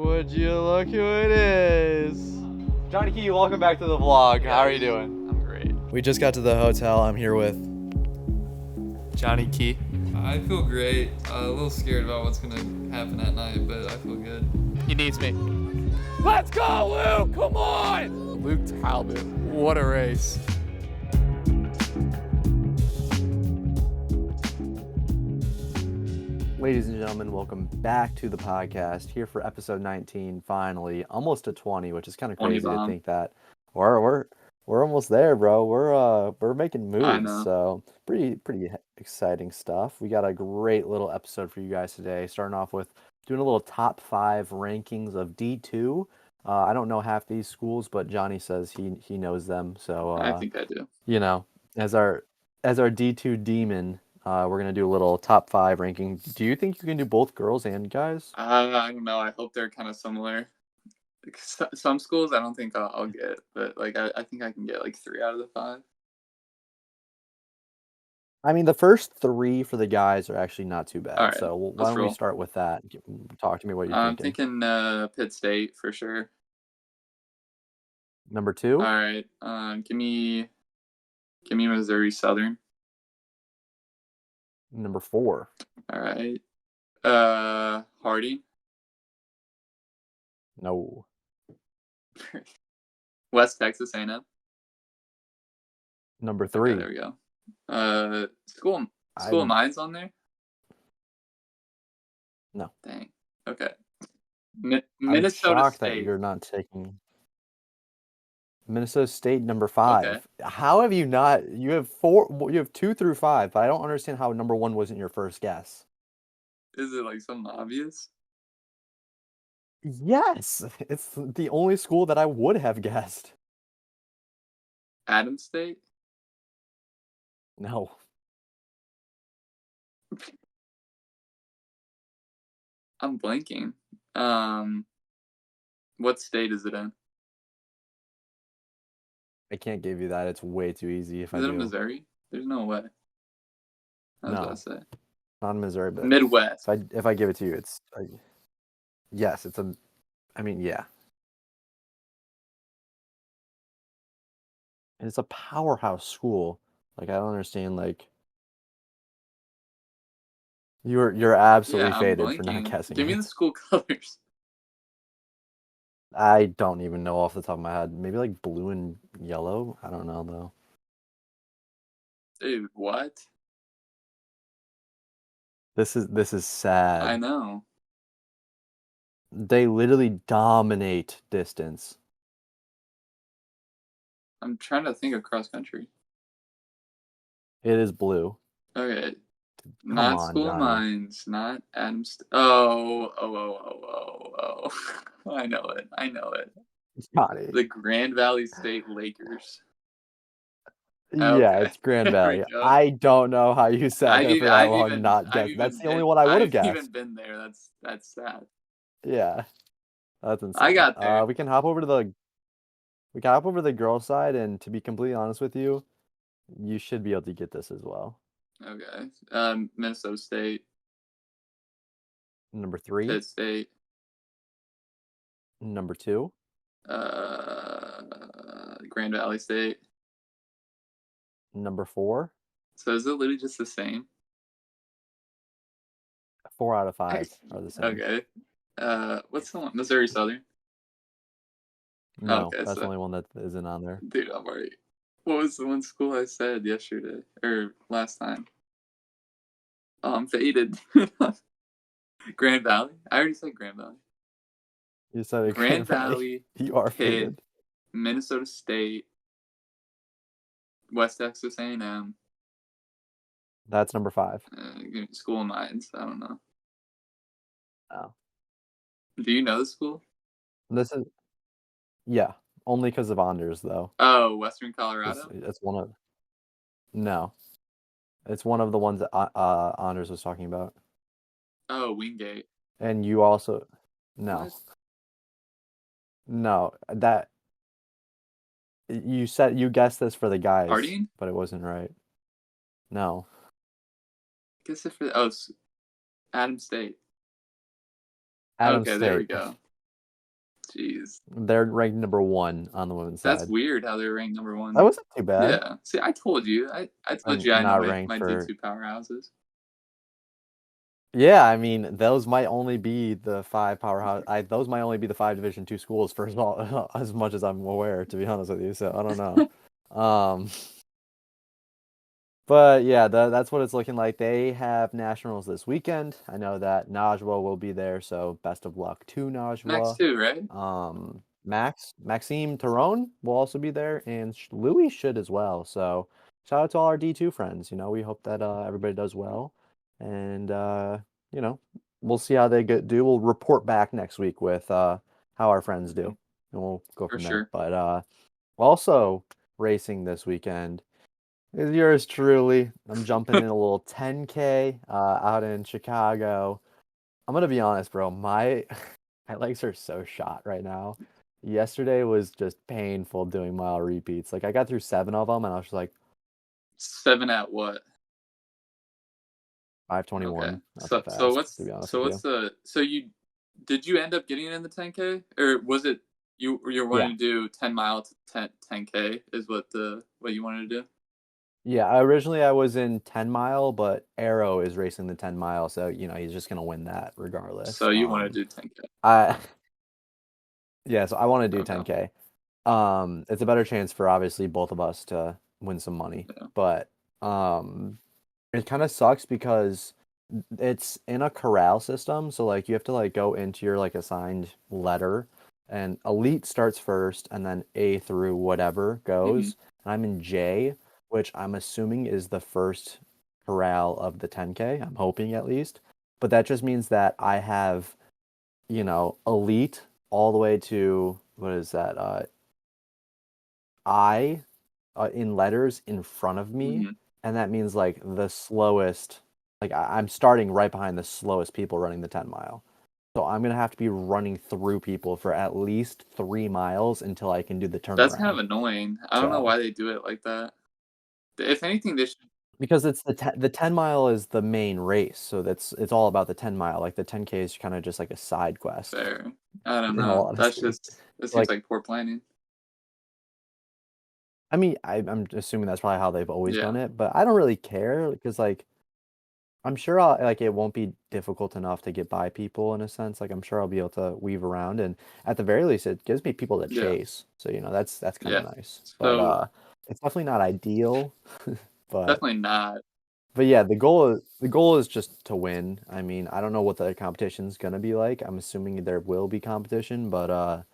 Would you look who it is? Jonny Key, welcome back to the vlog. How are you doing? I'm great. We just got to the hotel. I'm here with Jonny Key. I feel great. A little scared about what's gonna happen at night, but I feel good. He needs me. Let's go, Luke! Come on! Luke Talbot. What a race. Ladies and gentlemen, welcome back to the podcast. Here for episode 19, finally, almost to 20, which is kind of crazy to think that we're almost there, bro. We're making moves, I know. so pretty exciting stuff. We got a great little episode for you guys today. Starting off with doing a little top 5 rankings of D2. I don't know half these schools, but Jonny says he knows them. So I think I do. You know, as our D2 demon. We're going to do a little top 5 ranking. Do you think you can do both girls and guys? I don't know. I hope they're kind of similar. Like, some schools I don't think I'll get, but like I think I can get like 3 out of the 5. I mean, the first 3 for the guys are actually not too bad. Right, so why don't we start with that? Talk to me what you're thinking. I'm thinking Pitt State for sure. Number 2? All right. Give me Missouri Southern. Number 4. All right. Harding. No. West Texas A&M. Number 3. Okay, there we go. School of Mines on there? No. Dang. Okay. Minnesota Minnesota State. That you're not taking Minnesota State number 5. Okay. How have you not? You have 4. You have 2 through 5, but I don't understand how number 1 wasn't your first guess. Is it like something obvious? Yes, it's the only school that I would have guessed. Adams State? No. I'm blanking. What state is it in? I can't give you that. It's way too easy if I Is it do. in Missouri? There's no way. I was No. about to say. Not in Missouri, but Midwest. if I give it to you, it's yes, it's a. I mean, yeah. And it's a powerhouse school. Like I don't understand. Like you're absolutely I'm faded for not blanking. guessing. Give me the school colors. I don't even know off the top of my head. Maybe like blue and yellow. I don't know though. Dude, what? This is sad. I know. They literally dominate distance. I'm trying to think of cross country. It is blue. Okay. Come Not on, School of Jonny. Mines, not Adams. Oh. I know it. Jonny. The Grand Valley State Lakers. Yeah, Okay. it's Grand There we Valley. go. I don't know how you sat there for that long not guess. That's the only one I would have guessed. I've even been there. That's sad. Yeah, that's insane. I got there. We can hop over to the girl side, and to be completely honest with you, you should be able to get this as well. Okay. Minnesota State. Number 3. Pitt State. Number 2. Grand Valley State. Number 4. So is it literally just the same? 4 out of 5 are the same. Okay. What's the one? Missouri Southern. No, Okay, that's so- the only one that isn't on there. Dude, I'm already. What was the one school I said yesterday or last time? Oh, I'm faded. Grand Valley. I already said Grand Valley. You said it, Grand Valley. You are Pitt, faded. Minnesota State. West Texas A&M. That's number 5. School of Mines. I don't know. Oh. Do you know the school? This is, yeah, only because of Anders though. Oh, Western Colorado. It's one of. No, it's one of the ones that Anders was talking about. Oh, Wingate. And you also, no, What? no, that you said you guessed this for the guys, Harding? but it wasn't right. No, Guess it for it's Adams State. Adams Okay, State. there we go. Jeez. They're ranked number 1 on the women's That's side. weird how they're ranked number 1. That wasn't too bad. Yeah. See, I told you. I told I'm you I know not my, ranked my for. D2 powerhouses. Yeah, I mean, those might only be the 5 powerhouse. Those might only be the 5 Division 2 schools, first of all, as much as I'm aware, to be honest with you. So I don't know. But yeah, that's what it's looking like. They have nationals this weekend. I know that Najwa will be there, so best of luck to Max Najwa. too, right? Maxime Tyrone will also be there, and Louis should as well. So shout out to all our D2 friends. We hope that everybody does well, and we'll see how they do. We'll report back next week with how our friends do, and we'll go For from there. sure. But also racing this weekend is yours truly. I'm jumping in a little 10K out in Chicago. I'm gonna be honest, bro. My my legs are so shot right now. Yesterday was just painful doing mile repeats. Like I got through 7 of them, and I was just like 7 at what? 5:21. Okay. Not So that fast, to what's be honest so with what's you. the so you did you end up getting in the 10K, or was it you're Yeah, wanting to do 10 mile to 10K is what you wanted to do? yeah. Originally I was in 10 mile, but Arrow is racing the 10 mile, so he's just gonna win that regardless. So you want to do 10K? I yeah, so I want to do Okay. 10K. It's a better chance for obviously both of us to win some money, Yeah. but it kind of sucks because it's in a corral system, so like you have to like go into your like assigned letter, and elite starts first and then A through whatever Mhm. goes. And I'm in J, which I'm assuming is the first corral of the 10K. I'm hoping at least. But that just means that I have, elite all the way to what is that? I in letters in front of me, Mhm. and that means like the slowest. Like I'm starting right behind the slowest people running the 10 mile. So I'm gonna have to be running through people for at least 3 miles until I can do the That's kind of turnaround. annoying. I don't know So why they do it like that. If anything, they should. because it's the 10 mile is the main race, so it's all about the 10 mile. Like the 10K is kind of just like a side quest, Fair. I don't in all know. honesty. That seems Like like poor planning. I mean, I'm assuming that's probably how they've always Yeah. done it, but I don't really care because like I'm sure like it won't be difficult enough to get by people in a sense. Like I'm sure I'll be able to weave around, and at the very least it gives me people to Yeah. chase. So that's kind of Yeah. nice. But So it's definitely not ideal. But definitely not. yeah, the goal is just to win. I mean, I don't know what the competition's gonna be like. I'm assuming there will be competition, but I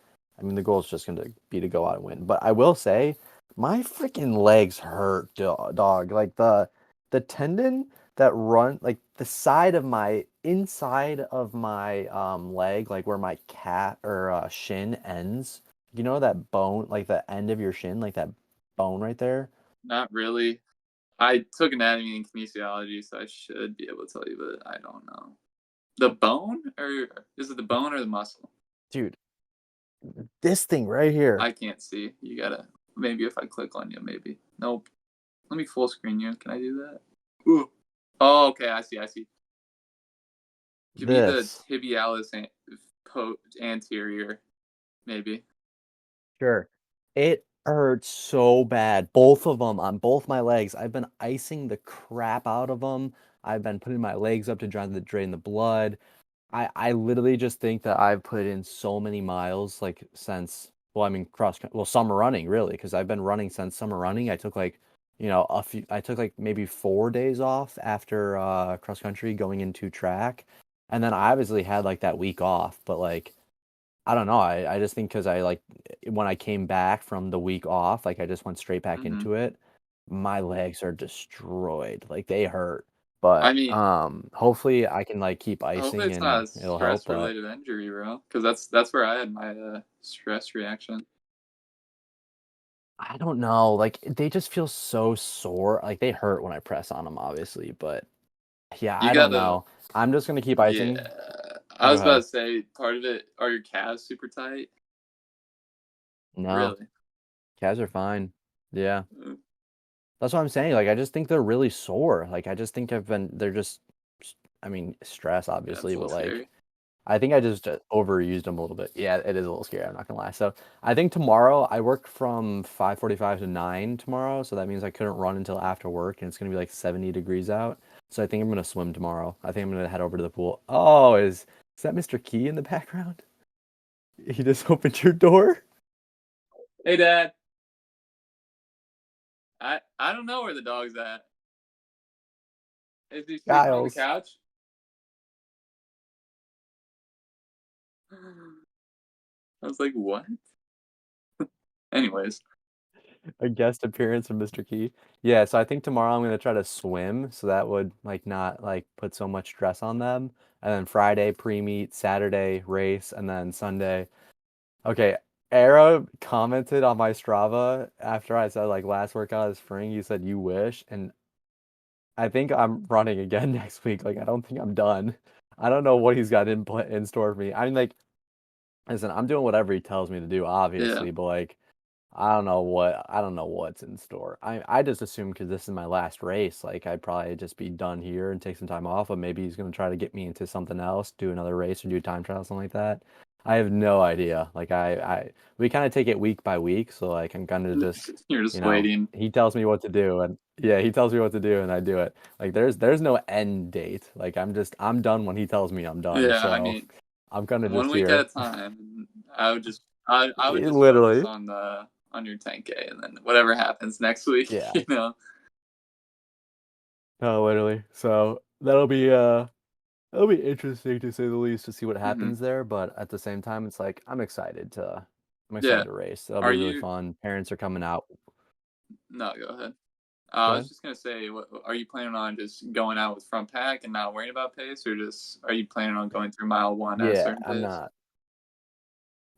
mean the goal is just gonna be to go out and win. But I will say, my freaking legs hurt, dog. Like the tendon that run like the side of my inside of my leg, like where my cat or shin ends. You know that bone, like the end of your shin, like that bone right there. Not really. I took anatomy and kinesiology, so I should be able to tell you, but I don't know. The bone, or is it the bone or the muscle? Dude, this thing right here. I can't see. You gotta. Maybe if I click on you, maybe. Nope. Let me full screen you. Can I do that? Ooh. Oh, okay. I see. I see. Give me the This. tibialis anterior, maybe. Sure. It hurts so bad. Both of them on both my legs. I've been icing the crap out of them. I've been putting my legs up to drain the blood. I literally just think that I've put in so many miles like since I mean summer running really because I've been running since summer running. I took like I took like maybe 4 days off after cross country going into track, and then I obviously had like that week off, but like I don't know. I just think because I like when I came back from the week off, like I just went straight back Hmm. into it. My legs are destroyed. Like they hurt. I But mean, hopefully I can like keep hopefully icing it's not and a it'll help. stress But related injury, bro. Because that's where I had my stress reaction. I don't know. Like they just feel so sore. Like they hurt when I press on them, obviously. But yeah, You I don't gotta. know. I'm just gonna keep Yeah. icing. I Go was about ahead. to say part of it. Are your calves super tight? No, Really? calves are fine. Yeah. Mm. That's what I'm saying. Like, I just think they're really sore. Like, I just think they're just, I mean, stress, Yeah, it's obviously, a little but like, scary. I think I just overused them a little bit. Yeah, it is a little scary. I'm not gonna lie. So I think tomorrow I work from 5:45 to 9 tomorrow. So that means I couldn't run until after work, and it's gonna be like 70 degrees out. So I think I'm gonna swim tomorrow. I think I'm gonna head over to the pool. Oh, is that Mr. Key in the background? He just opened your door. Hey, Dad. I don't know where the dog's at. Is he sleeping on the Giles. couch? I was like, what? Anyways. A guest appearance from Mr. Key. Yeah, so I think tomorrow I'm gonna try to swim, so that would like not like put so much stress on them. And then Friday pre-meet, Saturday race, and then Sunday. Okay, Ara commented on my Strava after I said like last workout is spring. You said you wish, and I think I'm running again next week. Like I don't think I'm done. I don't know what he's got in store for me. I mean, like, listen, I'm doing whatever he tells me to do, Yeah. obviously, but like. I don't know what's in store. I just assume because this is my last race, like I'd probably just be done here and take some time off, but maybe he's gonna try to get me into something else, do another race or do a time trial, something like that. I have no idea. Like I we kind of take it week by week, so like I'm gonna just, You're just waiting. he tells me what to do and yeah, he tells me what to do and I do it. Like there's no end date. Like I'm done when he tells me I'm done. Yeah, I So mean, I'm kind of one just week at a here. time. I would just focus Literally. on your 10K, and then whatever happens next week, Yeah. you know. No, literally. So that'll be interesting to say the least to see what Hmm. happens there. But at the same time, it's like I'm excited Yeah. to race. That'll Are be really you? fun. Parents are coming out. No, go ahead. Go I was ahead. just gonna say, are you planning on just going out with front pack and not worrying about pace, or just are you planning on going through mile one at a Yeah, certain I'm pace? not.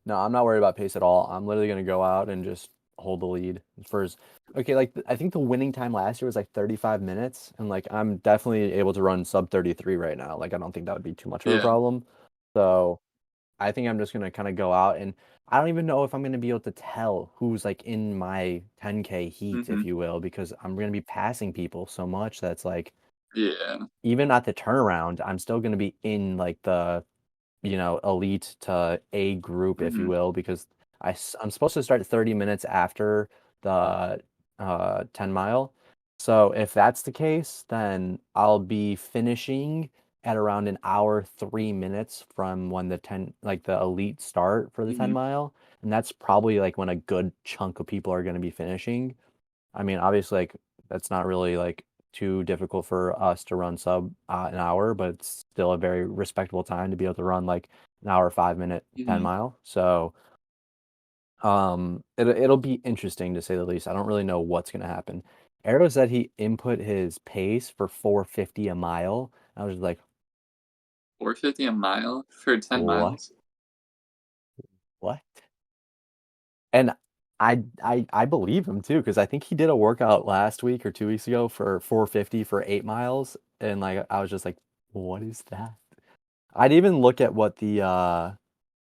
No, I'm not worried about pace at all. I'm literally gonna go out and just hold the lead for okay, like I think the winning time last year was like 35 minutes, and like I'm definitely able to run sub 33 right now. Like I don't think that would be too much of a Yeah. problem. So I think I'm just gonna kind of go out and I don't even know if I'm gonna be able to tell who's like in my 10K heat, Hmm. if you will, because I'm gonna be passing people so much that's like Yeah. even at the turnaround, I'm still gonna be in like the elite to A group, if you Hmm. will, because I'm supposed to start 30 minutes after the 10 mile. So if that's the case, then I'll be finishing at around an hour, 3 minutes from when the elite start for the 10 Hmm. mile. And that's probably like when a good chunk of people are going to be finishing. I mean, obviously, like that's not really like too difficult for us to run sub an hour, but it's still a very respectable time to be able to run like an hour, 5 minute, 10 Hmm. mile. So it'll be interesting to say the least. I don't really know what's gonna happen. Arrow said he input his pace for 450 a mile. I was just like, 450 a mile for 10 what? miles. What? And I believe him too, because I think he did a workout last week or 2 weeks ago for 450 for 8 miles, and like I was just like, what is that? I'd even look at what the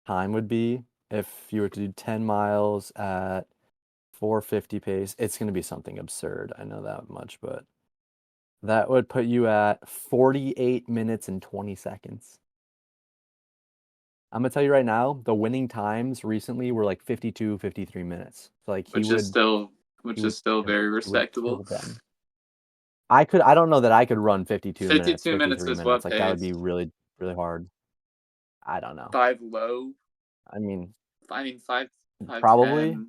time would be if you were to do 10 miles at 450 pace. It's gonna be something absurd. I know that much, but that would put you at 48 minutes and 20 seconds. I'm gonna tell you right now, the winning times recently were like 52, 53 minutes. So like which is still he which would is still kill very he would respectable. kill them. I don't know that I could run 52 minutes, 52 minutes 53 is minutes. what Like that would be pace? really, really hard. I don't know. Five low. I mean, I mean five probably 510.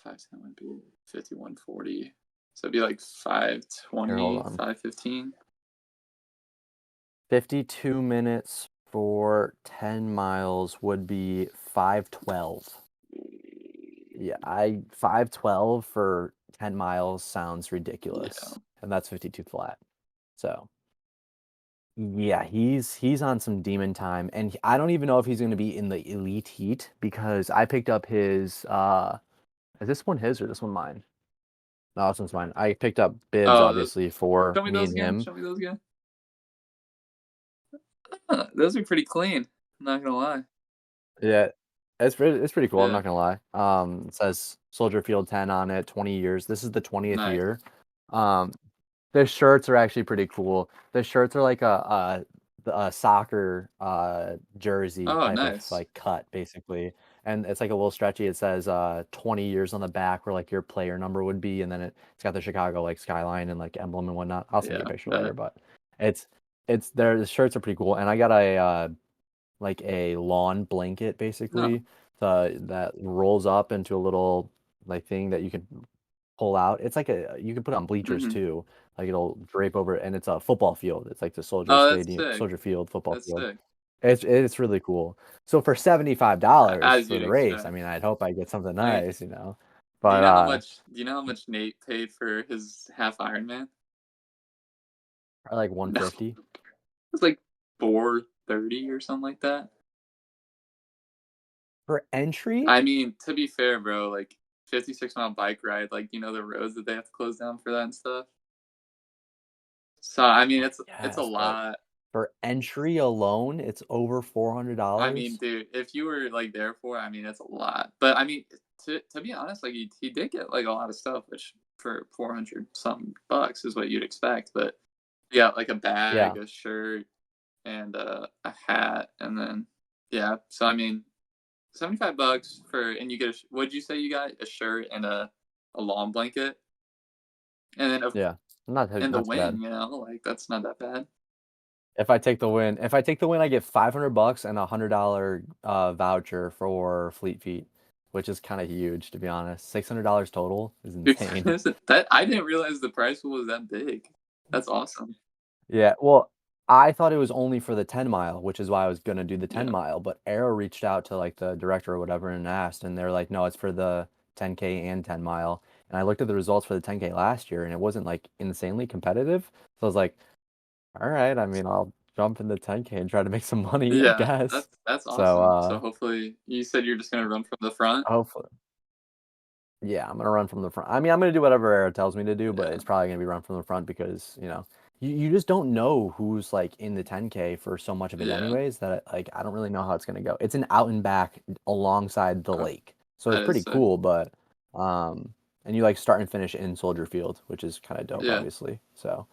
510 would be 5140. So it'd be like here, hold 520, on. 515. 52 minutes for 10 miles would be 512. Yeah, 512 for 10 miles sounds Yeah. ridiculous. And that's 52 flat. So, yeah, he's on some demon time and I don't even know if he's going to be in the elite heat because I picked up his is this one his or this one mine? No, this one's mine. I picked up bibs Oh, obviously for show me me those and again. him. Show me those again. Huh, those are pretty clean. I'm not gonna lie. Yeah, it's pretty cool. I'm Yeah. not gonna lie. It says Soldier Field 10 on it, 20 years. This is the 20th Nice. year. Um, the shirts are actually pretty cool. The shirts are like a soccer jersey Oh, type of nice. like cut basically, and it's like a little stretchy. It says 20 years on the back where like your player number would be, and then it's got the Chicago like skyline and like emblem and whatnot. I'll send you a Yeah, picture later, that, but it's the shirts are pretty cool, and I got a like a lawn blanket no. basically that rolls up into a little like thing that you can pull out. It's like you can put it on bleachers Hmm. too. Like it'll drape over it, and it's a football field. It's like the Oh, that's sick. Soldier Field football That's field. sick. It's really cool. So for $75 As for you'd the race, I expect. mean, I'd hope I get something I mean, nice, you know. do you But know how much? Do you know how much Nate paid for his half Ironman? probably like No, 150 it's like 430 or something like that. for entry. I mean, to be fair, bro, like 56-mile bike ride, like the roads that they have to close down for that and stuff. So I mean, it's a Yes, but lot. for entry alone, it's over I mean, $400. dude, if you were like there for it, I mean, it's a lot. But I mean, to be honest, like he did get like a lot of stuff, which for 400 something bucks is what you'd expect. But yeah, like a Yeah, bag, a shirt, and a hat, and then yeah. So I mean, $75 for, and you get what'd you say you got? A shirt and a lawn blanket, and then yeah, and the not too bad. win. Like that's not that bad. If I take the win, I get $500 and $100 voucher for Fleet Feet, which is kind of huge to be honest. $600 total is Dude, insane. that I didn't realize the price was that big. That's awesome. Yeah, well, I thought it was only for the 10 mile, which is why I was gonna do the 10 Yeah, mile, but Arrow reached out to like the director or whatever and asked, and they're like, no, it's for the 10K and 10 mile. And I looked at the results for the 10K last year, and it wasn't like insanely competitive. So I was like, all right, I mean, I'll jump in the 10K and try to make some money, I yeah, guess. that's So, awesome. So hopefully, you said you're just gonna run from the front. hopefully. Yeah, I'm gonna run from the front. I mean, I'm gonna do whatever Arrow tells me to do, but Yeah, it's probably gonna be run from the front because, you just don't know who's like in the 10K for so much of it yeah, anyways that like I don't really know how it's gonna go. It's an out and back alongside the uh, lake. So it's that is pretty sick. cool, but and you like start and finish in Soldier Field, which is kind of dope, Yeah, obviously. So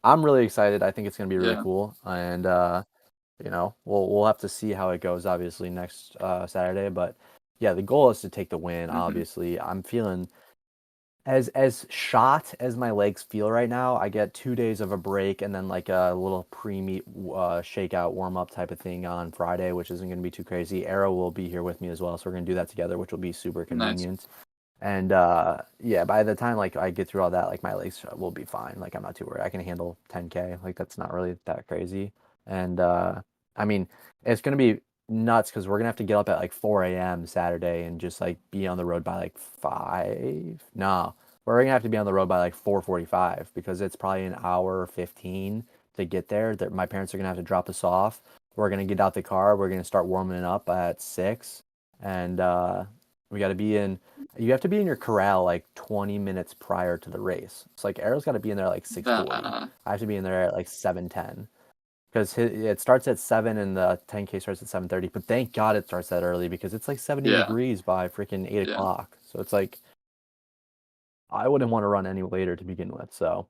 I'm really excited. I think it's gonna be really yeah, cool. And we'll have to see how it goes obviously next Saturday, but yeah, the goal is to take the win, hmm, obviously. I'm feeling as shot as my legs feel right now. I get 2 days of a break and then like a little pre-meet shakeout warm-up type of thing on Friday, which isn't going to be too crazy. Arrow will be here with me as well, so we're going to do that together, which will be super nice. convenient. And yeah, by the time like I get through all that, like my legs will be fine. Like I'm not too worried. I can handle 10K. Like that's not really that crazy. And I mean, it's gonna be nuts because we're gonna have to get up at like 4 a.m. Saturday and just like be on the road by like 5. No, we're gonna have to be on the road by like 4:45 because it's probably an hour 15 to get there. That my parents are gonna have to drop us off. We're gonna get out the car. We're gonna start warming up at 6, and we got to be in. You have to be in your corral like 20 minutes prior to the race. So like Arrow's got to be in there like 6:40. Nah, I have to be in there at like 7:10 because it starts at 7 and the 10K starts at 7:30. But thank God it starts that early because it's like 70 yeah, degrees by freaking 8 yeah, o'clock. So it's like I wouldn't want to run any later to begin with. So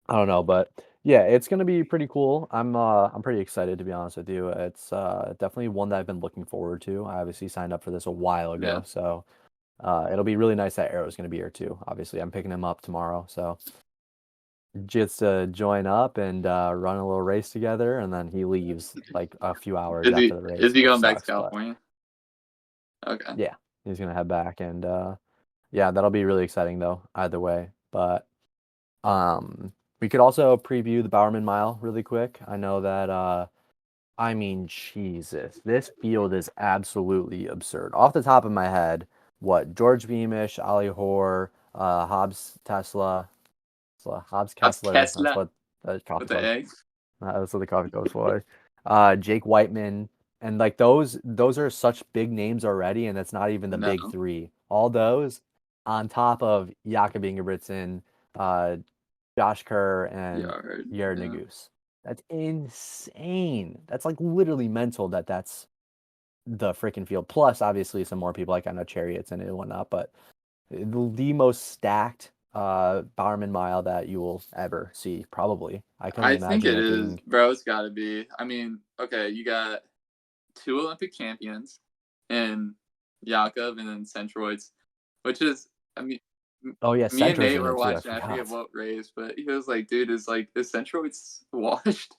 I don't know, but yeah, it's gonna be pretty cool. I'm pretty excited to be honest with you. It's definitely one that I've been looking forward to. I obviously signed up for this a while yeah. ago, so it'll be really nice that Arrow's going to be here too. Obviously, I'm picking him up tomorrow, so just to join up and run a little race together, and then he leaves like a few hours after the Is race, he which going back to sucks. But California? Okay. yeah, he's gonna head back, and yeah, that'll be really exciting though. Either way, but um, we could also preview the Bowerman Mile really quick. I know that I mean, Jesus, this field is absolutely absurd. Off the top of my head, what George Beamish, Ali Hoare, Hobbs Tesla, Hobbs That's Kessler, that's Tesla what the coffee with the club, egg. that's what the coffee club's for. Jake Whiteman, and like those are such big names already, and that's not even the No, big three. All those on top of Jakob Ingebrigtsen, uh, Josh Kerr, and yard. Jared Yeah, Naguse. That's insane. That's like literally mental that's the freaking field. Plus, obviously, some more people like I know Chariots and whatnot, but the most stacked Bowerman mile that you will ever see, probably. I couldn't I think imagine it it is, being. bro. It's got to be. I mean, okay, you got 2 Olympic champions in Jakob and then Centroids, which is, I mean, Oh yeah, me and Center's Nate in were it too. I watching. I forget forgot. what race, but he was like, "Dude, is Centroids washed?"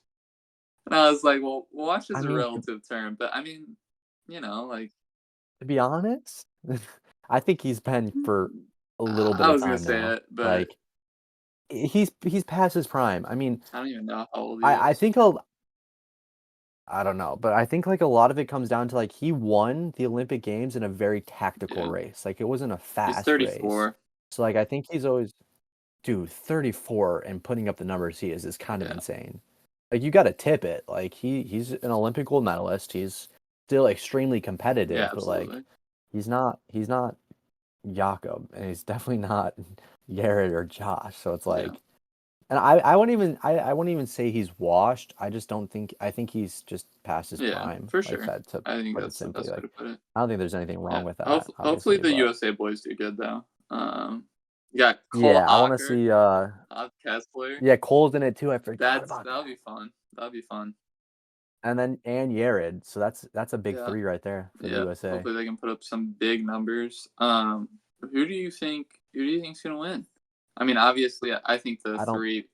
And I was like, "Well, wash I is a mean, relative term, but I mean, like." to be honest, I think he's been for a little bit I of was gonna time say now. it, but Like he's past his prime. I mean, I don't even know how old he I is. think I don't know, but I think like a lot of it comes down to like he won the Olympic Games in a very tactical Yeah, race. Like it wasn't a he's fast race. 34. So like I think he's always dude, 34 and putting up the numbers he is kind of Yeah, insane. Like you got to tip it. Like he's an Olympic gold medalist. He's still extremely yeah, competitive, but like absolutely. he's not Jakob and he's definitely not Garrett or Josh. So it's Yeah, like and I wouldn't even say he's washed. I just don't think I think he's just past his yeah, prime, for like sure. that to I think put it that's the simply. best way Like to put it. I don't think there's anything Yeah, wrong with that, hopefully obviously, the but USA boys do good though. You got Cole yeah, I want to Hocker, see Kessler. yeah, Cole's in it too. I forgot about That'll that. be fun. That'll be fun. And then Yared. So that's a big Yeah, three right there for the yeah. USA. Hopefully they can put up some big numbers. Who do you think? Who do you think's gonna win? I mean, obviously, I think the I don't three.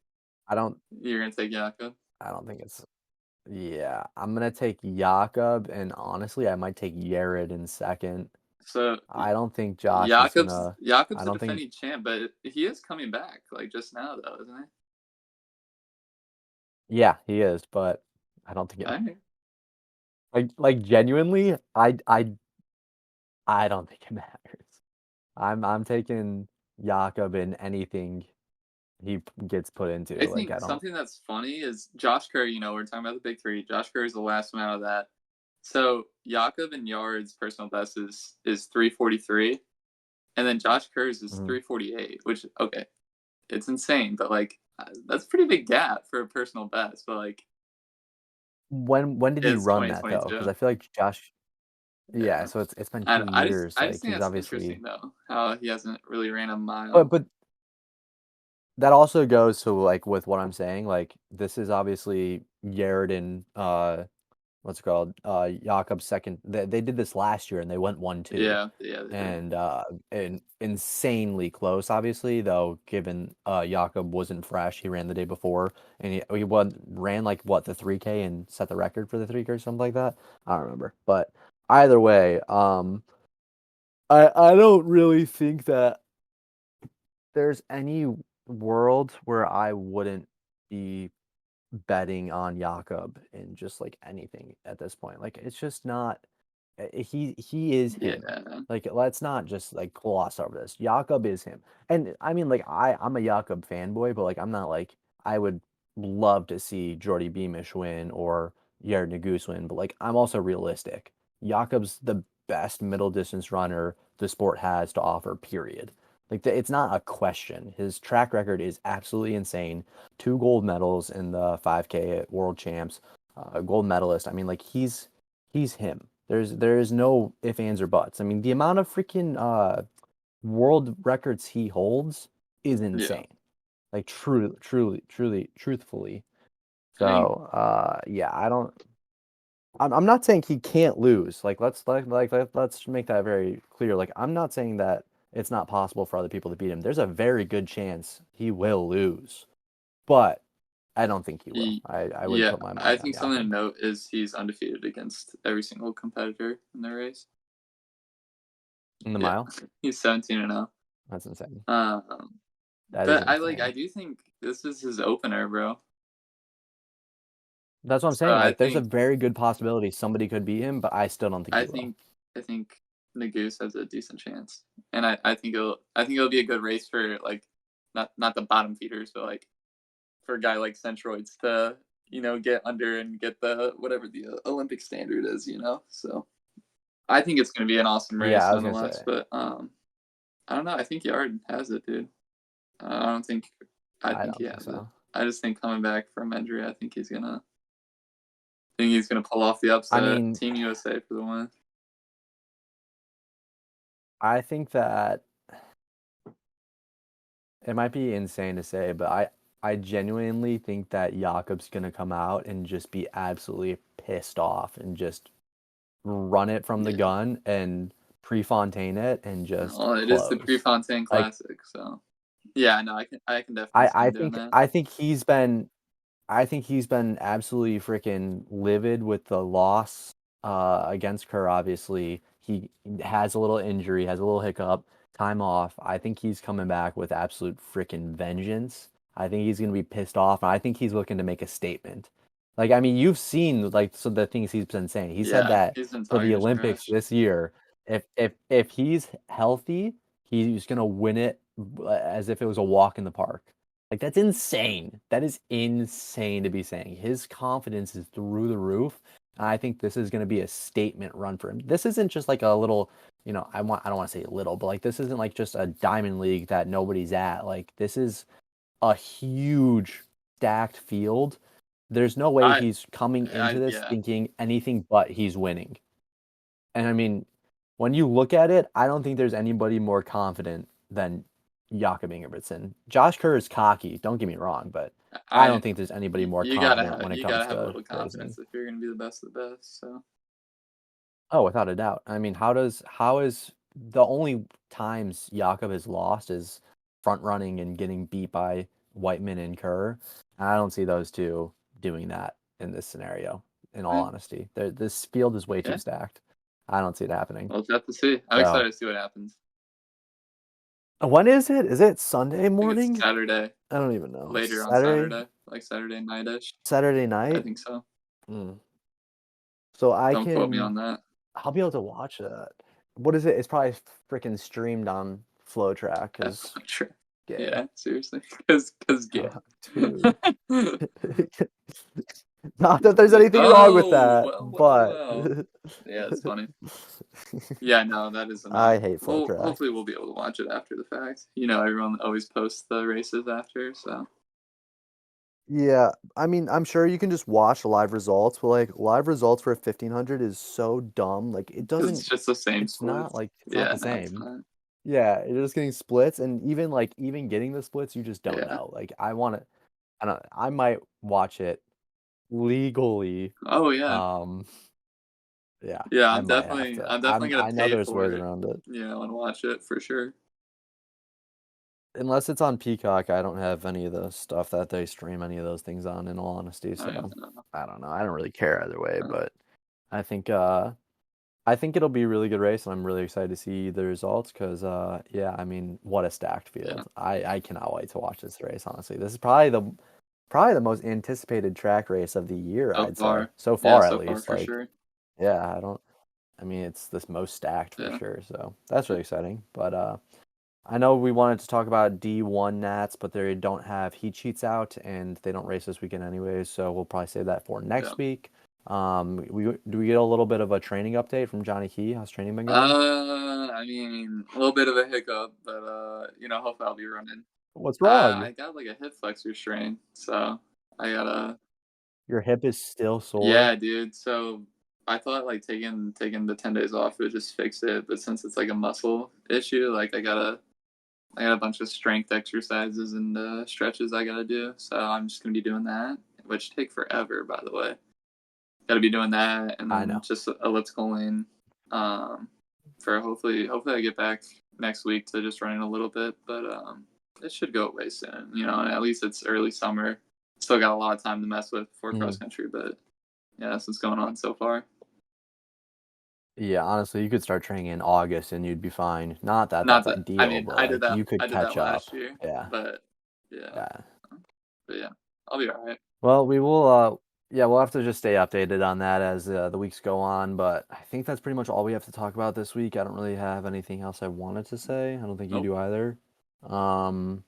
I don't You're gonna take Jakob. I don't think it's yeah. I'm gonna take Jakob and honestly I might take Yared in second. So I don't think Josh is gonna I Jakob's the don't think defending champ, but he is coming back like just now though, isn't yeah, he is, but I don't think he? it I think. like genuinely I don't think it matters. I'm taking Jakob in anything he gets put into. I Like think I don't something that's funny is Josh Curry. We're talking about the big three. Josh Curry's the last one out of that. So Jakob and Yard's personal best is 343, and then Josh Kerr's is mhm. 348, which okay, it's insane, but like that's a pretty big gap for a personal best. But like When did he it's run that though? Because 2022. I feel like Josh yeah, Yeah, so it's been and 2 years. I just Like think he's that's obviously interesting though how he hasn't really ran a but mile. but that also goes to like with what I'm saying. Like this is obviously Yared and what's it called? Jakob's second. They did this last year and they went 1-2. Yeah, they did. And insanely close, obviously, though, given Jakob wasn't fresh. He ran the day before and he ran like what the 3K and set the record for the 3K or something like that. I don't remember. But either way, I don't really think that there's any world where I wouldn't be betting on Jakob in just like anything at this point. Like it's just not he is him. Yeah, Like let's not just like gloss over this. Jakob is him. And I mean like I'm a Jakob fanboy, but like I'm not like I would love to see Jordy Beamish win or Jared Naguse win, but like I'm also realistic. Jakob's the best middle distance runner the sport has to offer, period. Like it's not a question. His track record is absolutely insane. 2 gold medals in the 5K at World Champs, a gold medalist. I mean, like he's him. There is no ifs, ands, or buts. I mean, the amount of freaking world records he holds is yeah. insane. Like truthfully. I think So yeah, I don't. I'm not saying he can't lose. Like let's make that very clear. Like I'm not saying that it's not possible for other people to beat him. There's a very good chance he will lose, but I don't think he will. I would Yeah, put my I money on think something to Jakob note is he's undefeated against every single competitor in the race. in the Yeah, mile. he's 17-0. That's insane. Um, That is but I insane. do think this is his opener, bro. That's what I'm So saying. Like, there's a very good possibility somebody could beat him, but I still don't think I he will. think I think Naguse has a decent chance, and I think it'll be a good race for like not the bottom feeders, but like for a guy like Centroids to get under and get the whatever the Olympic standard is. So I think it's going to be an awesome Yeah, race I was gonna nonetheless. say. But I don't know. I think Yard has it, dude. I don't think. I I think don't he think has it. so. I just think coming back from injury, I think he's gonna pull off the I upset. mean, Team USA for the win. I think that it might be insane to say, but I genuinely think that Jakob's gonna come out and just be absolutely pissed off and just run it from the Yeah. gun and Prefontaine it and just Well, it is the close. Prefontaine Like Classic, so yeah, no, I can definitely see him doing that. I think he's been absolutely freaking livid with the loss against Kerr, obviously. He has a little injury, has a little hiccup, time off. I think he's coming back with absolute freaking vengeance. I think he's going to be pissed off, and I think he's looking to make a statement. Like, I mean, you've seen like so the things he's been saying. He said Yeah, that he's been for the talking his Olympics trash. this year, if he's healthy, he's going to win it as if it was a walk in the park. Like, that's insane. That is insane to be saying. His confidence is through the roof. And I think this is going to be a statement run for him. This isn't just like a little, I don't want to say little, but like this isn't like just a diamond league that nobody's at. Like this is a huge stacked field. There's no way I he's coming into this yeah. thinking anything but he's winning. And I mean, when you look at it, I don't think there's anybody more confident than Jakob Ingebrigtsen. Josh Kerr is cocky, don't get me wrong, but I don't think there's anybody more confident when it you comes gotta have a to little racing. confidence if you're gonna be the best of the best. So Oh, without a doubt. I mean, how is the only times Jakob has lost is front running and getting beat by Whiteman and Kerr. And I don't see those two doing that in this scenario, in all yeah, honesty. This field is way too yeah. stacked. I don't see it happening. We'll have to see. I'm So, excited to see what happens. when is it? Is it Sunday I think it's morning? Saturday, I don't even know. later on Saturday? Saturday, like Saturday night-ish. Saturday I night? think so. Mm. So Don't quote me on that. I'll be able to watch that. What is it? It's probably freaking streamed on Flow Track That's because not true. gay. Yeah, seriously, because gay. Dude. Not that there's anything wrong with that, but Well. Yeah, it's funny. Yeah, no, that is I enough. hate Flow Well, Track. hopefully we'll be able to watch it after the fact. Everyone always posts the races after, so Yeah, I mean, I'm sure you can just watch live results, but like live results for a 1500 is so dumb. Like it because it's doesn't, just the same it's not splits. like it's not Yeah, the no, it's same. not. Yeah, you're just getting splits, and even getting the splits, you just don't Yeah. know. Like I might watch it legally. Oh yeah. Um, yeah, Yeah, I might have to. I'm definitely gonna I know pay there's ways for it, around it. and watch it for sure. Unless it's on Peacock, I don't have any of the stuff that they stream any of those things on, in all honesty. Oh, yeah, So no, I don't know. I don't really care either way, no. but I think uh I think it'll be a really good race, and I'm really excited to see the results because yeah, I mean, what a stacked Yeah, field. I cannot wait to watch this race, honestly. This is probably the most anticipated track race of the year, so I'd say. far. So Yeah, far at so far least. for Like, sure. yeah, I mean, it's this most stacked for Yeah. sure. So that's really exciting. But I know we wanted to talk about D1 Nats, but they don't have heat sheets out and they don't race this weekend anyways, so we'll probably save that for Yeah. next week. We get a little bit of a training update from Johnny Key? How's training been going? I mean, a little bit of a hiccup, but hopefully I'll be running. What's wrong? I got like a hip flexor strain, so I gotta. Your hip is still sore? Yeah, dude. So I thought like taking the 10 days off would just fix it, but since it's like a muscle issue, like I got a bunch of strength exercises and stretches I gotta do. So I'm just gonna be doing that, which take forever, by the way. Got to be doing that, and I then know. just ellipticaling. For hopefully I get back next week to just running a little bit, but it should go away soon. And at least it's early summer. Still got a lot of time to mess with for cross Mhm. country, but yeah, that's what's going on so far. Yeah, honestly, you could start training in August and you'd be fine. Not that Not that's that I ideal, mean but like you I could did that catch up. last year, Yeah. but yeah, Yeah. but yeah, I'll be all right. Well, we will yeah, we'll have to just stay updated on that as the weeks go on, but I think that's pretty much all we have to talk about this week. I don't really have anything else I wanted to say. I don't think you Nope. do either. Um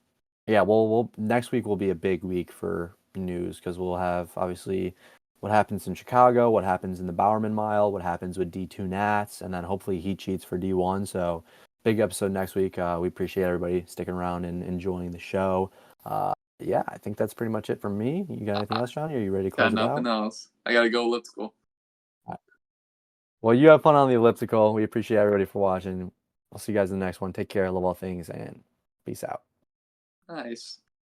yeah, we'll next week will be a big week for news because we'll have obviously what happens in Chicago, what happens in the Bowerman Mile, what happens with D2 Nats, and then hopefully heat sheets for D1. So big episode next week. We appreciate everybody sticking around and enjoying the show. Yeah, I think that's pretty much it from me. You got anything else, Johnny? Are you ready to Got close it nothing out? else. I gotta go elliptical. All right. Well, you have fun on the elliptical. We appreciate everybody for watching. I'll see you guys in the next one. Take care, love all things, and peace out. Nice.